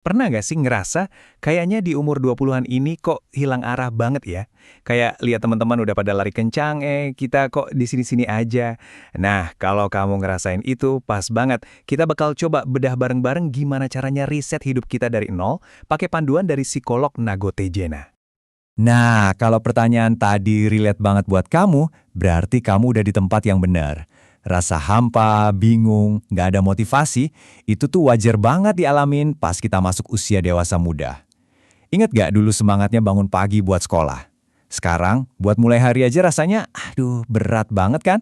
Pernah nggak sih ngerasa kayaknya di umur 20-an ini kok hilang arah banget ya? Kayak lihat teman-teman udah pada lari kencang, kita kok di sini-sini aja. Nah, kalau kamu ngerasain itu pas banget. Kita bakal coba bedah bareng-bareng gimana caranya riset hidup kita dari nol pakai panduan dari psikolog Nagote Jena. Nah, kalau pertanyaan tadi relate banget buat kamu, berarti kamu udah di tempat yang benar. Rasa hampa, bingung, nggak ada motivasi, itu tuh wajar banget dialamin pas kita masuk usia dewasa muda. Ingat gak dulu semangatnya bangun pagi buat sekolah? Sekarang, buat mulai hari aja rasanya, aduh, berat banget kan?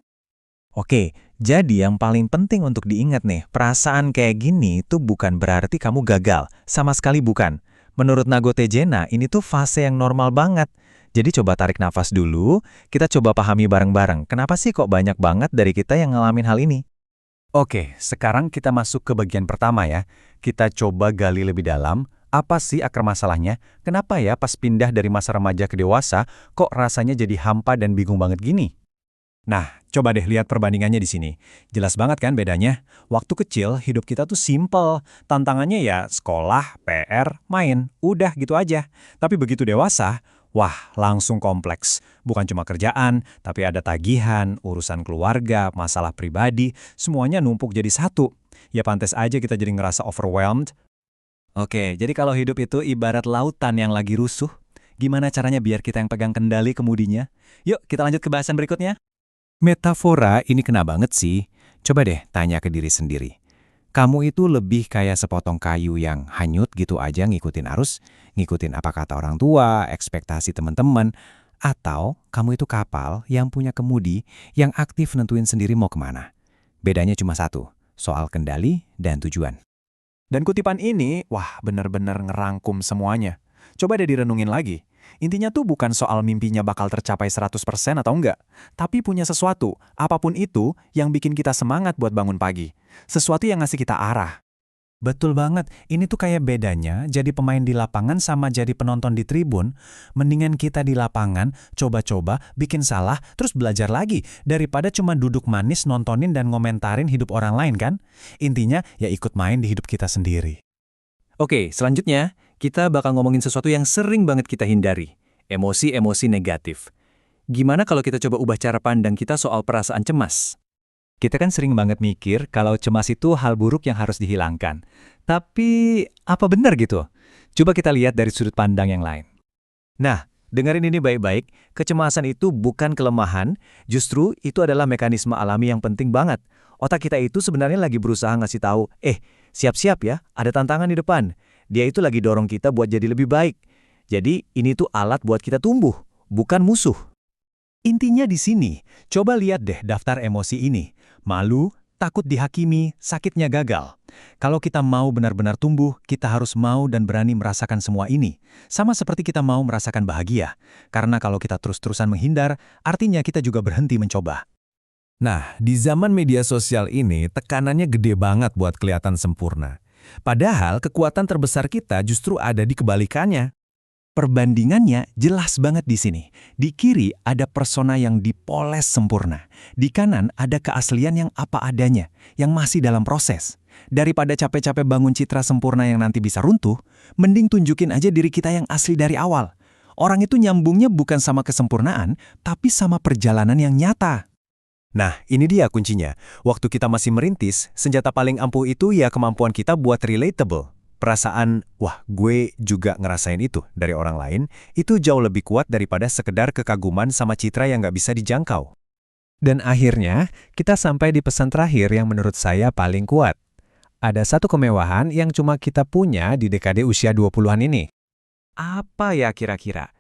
Oke, jadi yang paling penting untuk diingat nih, perasaan kayak gini itu bukan berarti kamu gagal. Sama sekali bukan. Menurut Nagote Jena, ini tuh fase yang normal banget. Jadi coba tarik nafas dulu, kita coba pahami bareng-bareng. Kenapa sih kok banyak banget dari kita yang ngalamin hal ini? Oke, sekarang kita masuk ke bagian pertama ya. Kita coba gali lebih dalam, apa sih akar masalahnya? Kenapa ya pas pindah dari masa remaja ke dewasa, kok rasanya jadi hampa dan bingung banget gini? Nah, coba deh lihat perbandingannya di sini. Jelas banget kan bedanya? Waktu kecil, hidup kita tuh simple. Tantangannya ya sekolah, PR, main. Udah gitu aja. Tapi begitu dewasa, wah langsung kompleks. Bukan cuma kerjaan, tapi ada tagihan, urusan keluarga, masalah pribadi, semuanya numpuk jadi satu. Ya pantas aja kita jadi ngerasa overwhelmed. Oke, jadi kalau hidup itu ibarat lautan yang lagi rusuh, gimana caranya biar kita yang pegang kendali kemudinya? Yuk, kita lanjut ke bahasan berikutnya. Metafora ini kena banget sih. Coba deh tanya ke diri sendiri. Kamu itu lebih kayak sepotong kayu yang hanyut gitu aja ngikutin arus, ngikutin apa kata orang tua, ekspektasi teman-teman, atau kamu itu kapal yang punya kemudi yang aktif nentuin sendiri mau kemana. Bedanya cuma satu, soal kendali dan tujuan. Dan kutipan ini, wah bener-bener ngerangkum semuanya. Coba deh direnungin lagi. Intinya tuh bukan soal mimpinya bakal tercapai 100% atau enggak, tapi punya sesuatu, apapun itu, yang bikin kita semangat buat bangun pagi. Sesuatu yang ngasih kita arah. Betul banget, ini tuh kayak bedanya jadi pemain di lapangan sama jadi penonton di tribun. Mendingan kita di lapangan, coba-coba, bikin salah, terus belajar lagi, daripada cuma duduk manis nontonin dan ngomentarin hidup orang lain kan? Intinya ya ikut main di hidup kita sendiri. Oke, selanjutnya kita bakal ngomongin sesuatu yang sering banget kita hindari. Emosi-emosi negatif. Gimana kalau kita coba ubah cara pandang kita soal perasaan cemas? Kita kan sering banget mikir kalau cemas itu hal buruk yang harus dihilangkan. Tapi, apa benar gitu? Coba kita lihat dari sudut pandang yang lain. Nah, dengerin ini baik-baik, kecemasan itu bukan kelemahan, justru itu adalah mekanisme alami yang penting banget. Otak kita itu sebenarnya lagi berusaha ngasih tahu, siap-siap ya, ada tantangan di depan. Dia itu lagi dorong kita buat jadi lebih baik. Jadi, ini tuh alat buat kita tumbuh, bukan musuh. Intinya di sini, coba lihat deh daftar emosi ini. Malu, takut dihakimi, sakitnya gagal. Kalau kita mau benar-benar tumbuh, kita harus mau dan berani merasakan semua ini. Sama seperti kita mau merasakan bahagia. Karena kalau kita terus-terusan menghindar, artinya kita juga berhenti mencoba. Nah, di zaman media sosial ini, tekanannya gede banget buat kelihatan sempurna. Padahal kekuatan terbesar kita justru ada di kebalikannya. Perbandingannya jelas banget di sini. Di kiri ada persona yang dipoles sempurna. Di kanan ada keaslian yang apa adanya, yang masih dalam proses. Daripada capek-capek bangun citra sempurna yang nanti bisa runtuh, mending tunjukin aja diri kita yang asli dari awal. Orang itu nyambungnya bukan sama kesempurnaan, tapi sama perjalanan yang nyata. Nah, ini dia kuncinya. Waktu kita masih merintis, senjata paling ampuh itu ya kemampuan kita buat relatable. Perasaan, wah gue juga ngerasain itu dari orang lain, itu jauh lebih kuat daripada sekedar kekaguman sama citra yang nggak bisa dijangkau. Dan akhirnya, kita sampai di pesan terakhir yang menurut saya paling kuat. Ada satu kemewahan yang cuma kita punya di dekade usia 20-an ini. Apa ya kira-kira?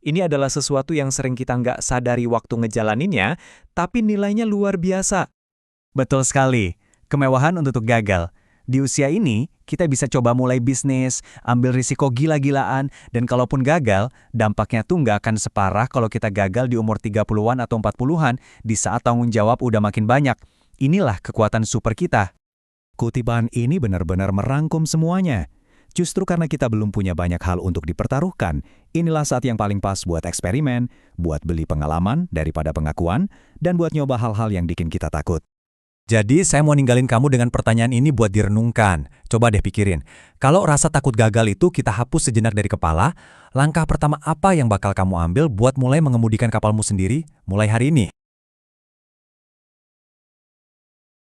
Ini adalah sesuatu yang sering kita nggak sadari waktu ngejalaninnya, tapi nilainya luar biasa. Betul sekali, kemewahan untuk gagal. Di usia ini, kita bisa coba mulai bisnis, ambil risiko gila-gilaan, dan kalaupun gagal, dampaknya tuh nggak akan separah kalau kita gagal di umur 30-an atau 40-an di saat tanggung jawab udah makin banyak. Inilah kekuatan super kita. Kutipan ini benar-benar merangkum semuanya. Justru karena kita belum punya banyak hal untuk dipertaruhkan, inilah saat yang paling pas buat eksperimen, buat beli pengalaman daripada pengakuan, dan buat nyoba hal-hal yang bikin kita takut. Jadi saya mau ninggalin kamu dengan pertanyaan ini buat direnungkan. Coba deh pikirin, kalau rasa takut gagal itu kita hapus sejenak dari kepala, langkah pertama apa yang bakal kamu ambil buat mulai mengemudikan kapalmu sendiri mulai hari ini?